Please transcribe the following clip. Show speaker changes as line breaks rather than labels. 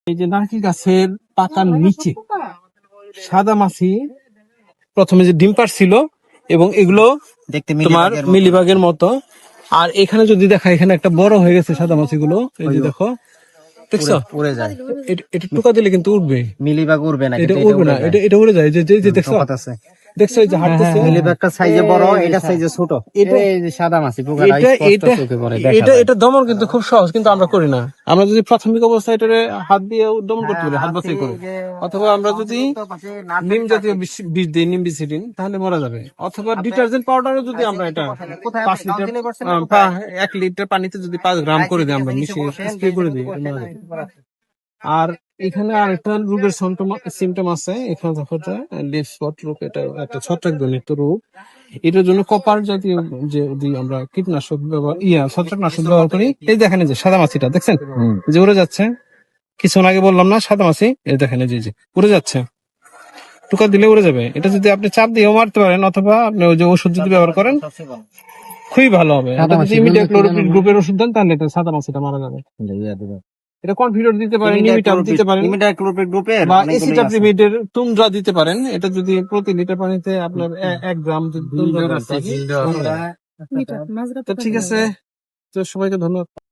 এই যে নারকেল গাছের পাতার নিচে সাদা মাছি প্রথমে যে ডিম পাড়ছিল এবং এগুলো
দেখতে
তোমার মিলিবাগের মতো। আর এখানে যদি দেখা, এখানে একটা বড় হয়ে গেছে সাদা মাছিগুলো, এই যে দেখো, দেখছো
উড়ে যায়।
এটা টোকা দিলে কিন্তু উঠবে,
মিলিবাগ উড়বে না,
এটা উড়বে না, এটা উড়ে যায়। যে দেখছো,
আছে।
দেখছো এই যে হাঁটতেছে,
মিলিবাগটা সাইজে বড়, এটা সাইজে ছোট।
এটা
এই যে সাদা মাছি পোকাটা স্পষ্ট চোখে পড়ে, দেখা
এটা
যায়।
এটা দমন কিন্তু খুব সহজ, কিন্তু আমরা করি না। আমরা যদি প্রাথমিক অবস্থায় এটা হাত দিয়ে দমন করতে পারি, হাত বাছাই করে, অথবা আমরা যদি নিম জাতীয় বীজ দিই, নিম্বিসিডিন, তাহলে মরা যাবে। অথবা ডিটারজেন্ট পাউডারও যদি আমরা এটা 5 লিটার 1 লিটার পানিতে যদি 5 গ্রাম করে দিই, আমরা মিশিয়ে স্প্রে করে দিই, এটা মরা যাবে। আর এখানে আরেকটা রোগের সিমটম আছে, এখানে দেখো লিফ স্পট রোগ, এটা একটা ছত্রাকজনিত রোগ। এটার জন্য কপার জাতীয় যে যদি আমরা কীটনাশক ছত্রাকনাশক ব্যবহার করি, এই দেখেন যে সাদা মাছিটা দেখছেন যে উড়ে যাচ্ছে, কিছুক্ষণ আগে বললাম না সাদা মাছি, এই দেখেন যে উড়ে যাচ্ছে, টোকা দিলে উড়ে যাবে। এটা যদি আপনি চাপ দিয়েও মারতে পারেন, অথবা আপনি ওই যে ওষুধ যদি ব্যবহার করেন, খুবই ভালো হবে। যদি ইমিডাক্লোরোপিড গ্রুপের ওষুধ দেন, তাহলে এটা সাদা মাছিটা মারা যাবে। এটা কনফিডর দিতে পারেন, নিমিটাপ দিতে পারেন, বা এসিটাপ্রিমিডের তুন্দ্রা দিতে পারেন। এটা যদি প্রতি লিটার পানিতে আপনার 1 গ্রাম যদি তুন্দ্রা দেন, তো ঠিক আছে। তো সবাইকে ধন্যবাদ।